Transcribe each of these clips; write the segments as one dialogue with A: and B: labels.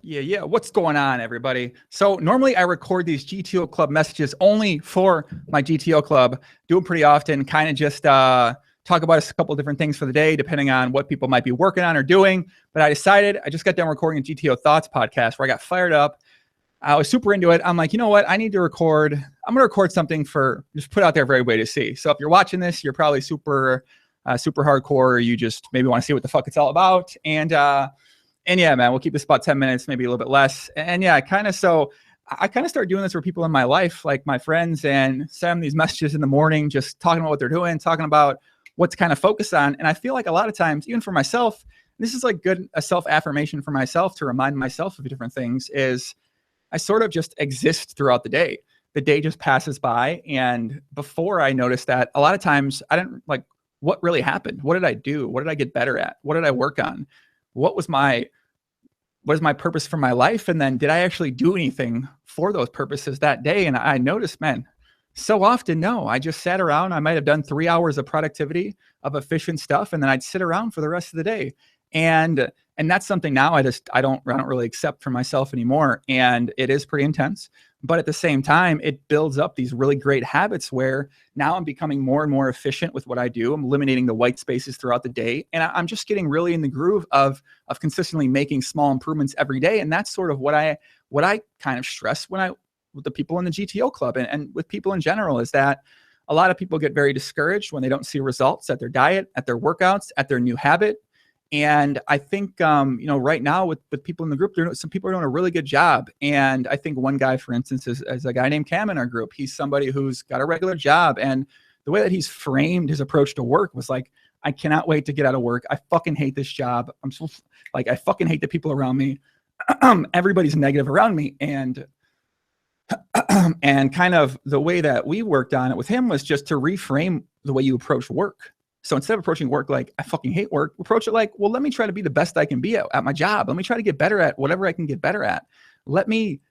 A: Yeah. What's going on, everybody? So normally I record these GTO club messages only for my GTO club. Do them pretty often, kind of just talk about a couple different things for the day, depending on what people might be working on or doing. But I decided, I just got done recording a GTO Thoughts podcast where I got fired up. I was super into it. I'm like, you know what? I need to record. I'm going to record something for just put out there for everybody to see. So if you're watching this, you're probably super hardcore. Or you just maybe want to see what the fuck it's all about. And yeah, man, we'll keep this about 10 minutes, maybe a little bit less. And yeah, I kind of started doing this for people in my life, like my friends, and send them these messages in the morning, just talking about what they're doing, talking about what's kind of focused on. And I feel like a lot of times, even for myself, this is like a self-affirmation for myself to remind myself of different things is I sort of just exist throughout the day. The day just passes by. And before I noticed that, a lot of times I didn't like what really happened. What did I do? What did I get better at? What did I work on? What was my purpose for my life? And then did I actually do anything for those purposes that day? And I noticed, man, so often, no, I just sat around. I might have done 3 hours of productivity of efficient stuff. And then I'd sit around for the rest of the day. And that's something now I don't really accept for myself anymore. And it is pretty intense. But at the same time, it builds up these really great habits where now I'm becoming more and more efficient with what I do. I'm eliminating the white spaces throughout the day. And I'm just getting really in the groove of consistently making small improvements every day. And that's sort of what I kind of stress with the people in the GTO club and with people in general is that a lot of people get very discouraged when they don't see results at their diet, at their workouts, at their new habit. And I think, right now with people in the group, some people are doing a really good job. And I think one guy, for instance, is a guy named Cam in our group. He's somebody who's got a regular job. And the way that he's framed his approach to work was like, I cannot wait to get out of work. I fucking hate this job. I fucking hate the people around me. Everybody's negative around me. And kind of the way that we worked on it with him was just to reframe the way you approach work. So instead of approaching work like, I fucking hate work, approach it like, well, let me try to be the best I can be at my job. Let me try to get better at whatever I can get better at. Let me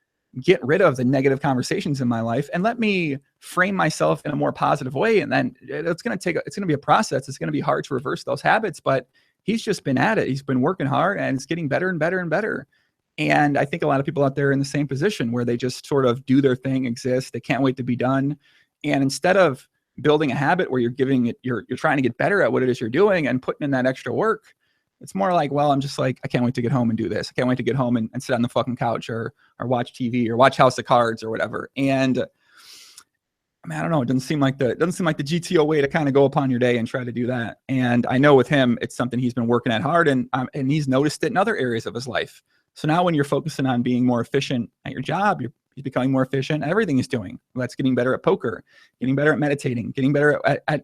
A: get rid of the negative conversations in my life and let me frame myself in a more positive way. And then it's going to be a process. It's going to be hard to reverse those habits, but he's just been at it. He's been working hard and it's getting better and better and better. And I think a lot of people out there are in the same position where they just sort of do their thing, exist. They can't wait to be done. And instead of building a habit where you're trying to get better at what it is you're doing and putting in that extra work, it's more like, well, I'm just like, I can't wait to get home and do this. I can't wait to get home and sit on the fucking couch or watch TV or watch House of Cards or whatever. And I mean, I don't know. It doesn't seem like the GTO way to kind of go upon your day and try to do that. And I know with him, it's something he's been working at hard and he's noticed it in other areas of his life. So now when you're focusing on being more efficient at your job, he's becoming more efficient at everything he's doing. That's getting better at poker, getting better at meditating, getting better at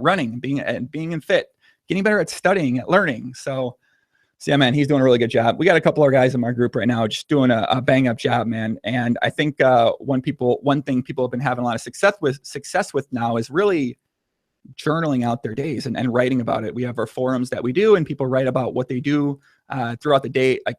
A: running, being in fit, getting better at studying, at learning. So yeah, man, he's doing a really good job. We got a couple of guys in our group right now just doing a bang up job, man. And I think one thing people have been having a lot of success with now is really journaling out their days and writing about it. We have our forums that we do, and people write about what they do throughout the day. Like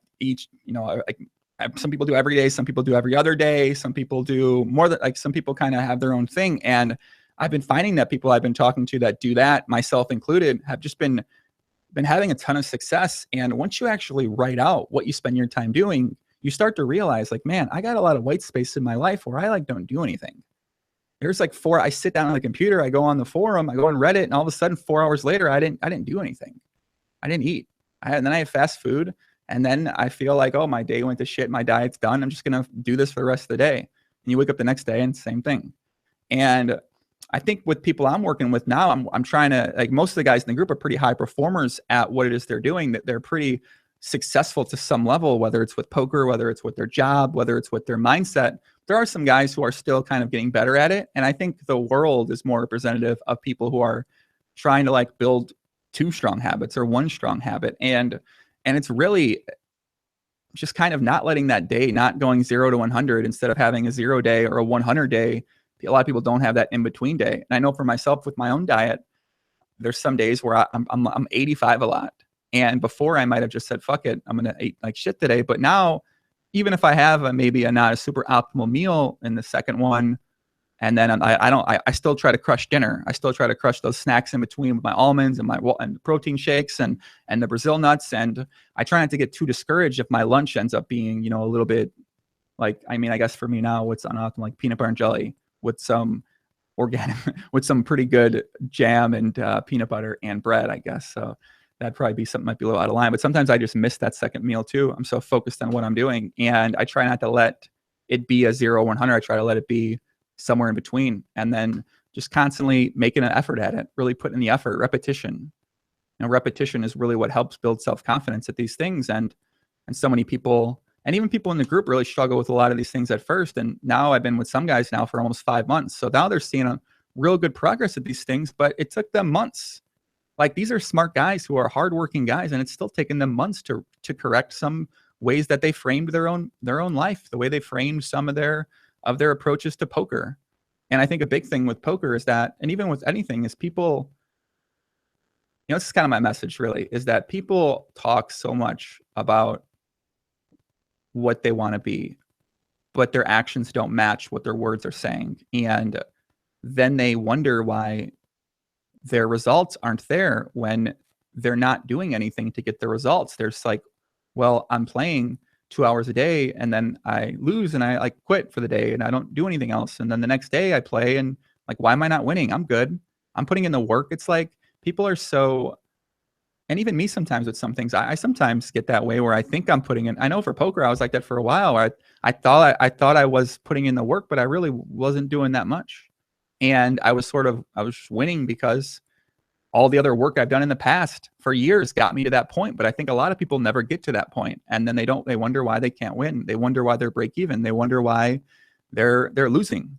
A: some people do every day, some people do every other day, some people do more than some people kind of have their own thing. And I've been finding that people I've been talking to that do that, myself included, have just been having a ton of success. And once you actually write out what you spend your time doing, you start to realize like, man, I got a lot of white space in my life where I don't do anything. There's I sit down on the computer, I go on the forum, I go on Reddit, and all of a sudden 4 hours later, I didn't do anything. I didn't eat. And then I have fast food. And then I feel like, oh, my day went to shit. My diet's done. I'm just going to do this for the rest of the day. And you wake up the next day and same thing. And I think with people I'm working with now, I'm trying to, like, most of the guys in the group are pretty high performers at what it is they're doing, that they're pretty successful to some level, whether it's with poker, whether it's with their job, whether it's with their mindset. There are some guys who are still kind of getting better at it. And I think the world is more representative of people who are trying to build 2 strong habits or 1 strong habit. And it's really just kind of not letting that day, not going 0 to 100 instead of having a 0 day or a 100 day. A lot of people don't have that in between day. And I know for myself with my own diet, there's some days where I'm 85 a lot. And before I might have just said, fuck it, I'm going to eat like shit today. But now, even if I have maybe not a super optimal meal in the second one, And then I still try to crush dinner. I still try to crush those snacks in between with my almonds and and protein shakes and the Brazil nuts. And I try not to get too discouraged if my lunch ends up being, you know, a little bit like, I mean, I guess for me now, what's unoptimal, like peanut butter and jelly with some organic, with some pretty good jam and peanut butter and bread, I guess. So that'd probably be something might be a little out of line. But sometimes I just miss that second meal too. I'm so focused on what I'm doing, and I try not to let it be a 0-100. I try to let it be somewhere in between, and then just constantly making an effort at it, really putting in the effort, repetition. You know, repetition is really what helps build self-confidence at these things. And so many people, and even people in the group, really struggle with a lot of these things at first. And now I've been with some guys now for almost 5 months. So now they're seeing a real good progress at these things, but it took them months. Like, these are smart guys who are hardworking guys, and it's still taken them months to correct some ways that they framed their own life, the way they framed some of their approaches to poker. And I think a big thing with poker is that, and even with anything, is people, you know, this is kind of my message really, is that people talk so much about what they want to be, but their actions don't match what their words are saying. And then they wonder why their results aren't there when they're not doing anything to get the results. They're just like, well, I'm playing 2 hours a day and then I lose and I like quit for the day and I don't do anything else. And then the next day I play and like, why am I not winning? I'm good. I'm putting in the work. It's like people are so, and even me sometimes with some things, I sometimes get that way where I think I'm putting in, I know for poker, I was like that for a while. I thought I was putting in the work, but I really wasn't doing that much. And I was winning because all the other work I've done in the past for years got me to that point. But I think a lot of people never get to that point. And then they wonder why they can't win. They wonder why they're break even. They wonder why they're losing.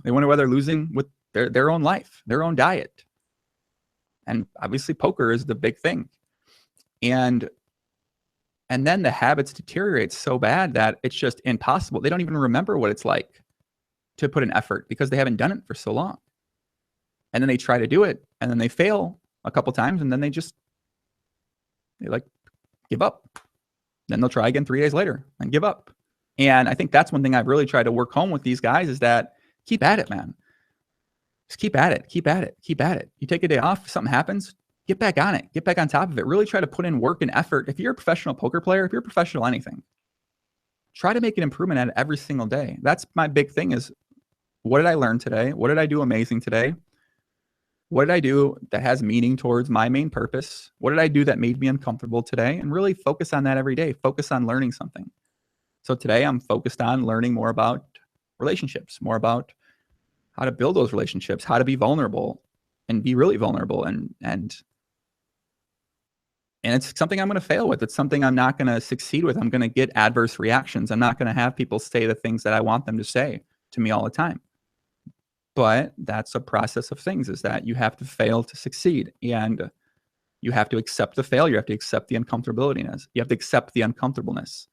A: They wonder why they're losing with their own life, their own diet. And obviously poker is the big thing. And then the habits deteriorate so bad that it's just impossible. They don't even remember what it's like to put an effort because they haven't done it for so long. And then they try to do it and then they fail a couple times and then they like give up. Then they'll try again 3 days later and give up. And I think that's one thing I've really tried to work home with these guys is that keep at it, man. Just keep at it, keep at it, keep at it. You take a day off, something happens, get back on it, get back on top of it. Really try to put in work and effort. If you're a professional poker player, if you're a professional anything, try to make an improvement at it every single day. That's my big thing is, what did I learn today? What did I do amazing today? What did I do that has meaning towards my main purpose? What did I do that made me uncomfortable today? And really focus on that every day. Focus on learning something. So today I'm focused on learning more about relationships, more about how to build those relationships, how to be vulnerable and be really vulnerable. And it's something I'm going to fail with. It's something I'm not going to succeed with. I'm going to get adverse reactions. I'm not going to have people say the things that I want them to say to me all the time. But that's a process of things, is that you have to fail to succeed. And you have to accept the failure. You have to accept the uncomfortability. You have to accept the uncomfortableness.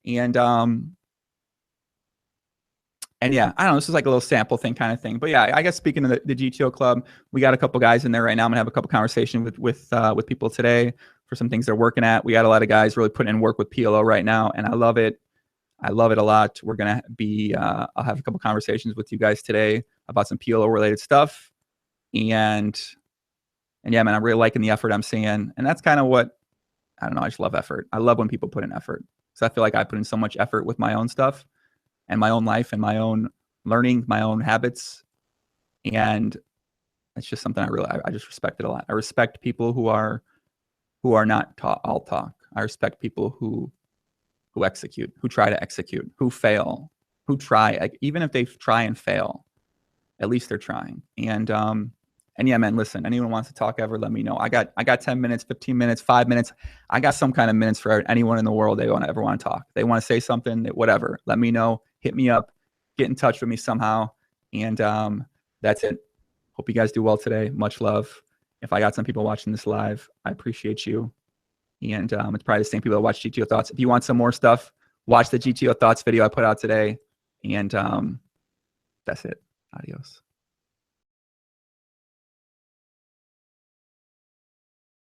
A: And yeah, I don't know, this is like a little sample thing kind of thing. But yeah, I guess speaking of the GTO club, we got a couple guys in there right now. I'm gonna have a couple conversations with people today for some things they're working at. We got a lot of guys really putting in work with PLO right now, and I love it. I love it a lot. We're gonna be I'll have a couple conversations with you guys today about some PLO related stuff. And yeah, man, I'm really liking the effort I'm seeing. And that's kind of what, I don't know, I just love effort. I love when people put in effort. So I feel like I put in so much effort with my own stuff and my own life and my own learning, my own habits. And it's just something I just respect it a lot. I respect people who are not all talk. I respect people who execute, who try to execute, who fail, who try. Like, even if they try and fail, at least they're trying. And yeah, man, listen, anyone wants to talk ever, let me know. I got 10 minutes, 15 minutes, 5 minutes. I got some kind of minutes for anyone in the world they ever want to talk. They want to say something, whatever. Let me know. Hit me up. Get in touch with me somehow. And that's it. Hope you guys do well today. Much love. If I got some people watching this live, I appreciate you. And it's probably the same people that watch GTO Thoughts. If you want some more stuff, watch the GTO Thoughts video I put out today. And that's it. Adios.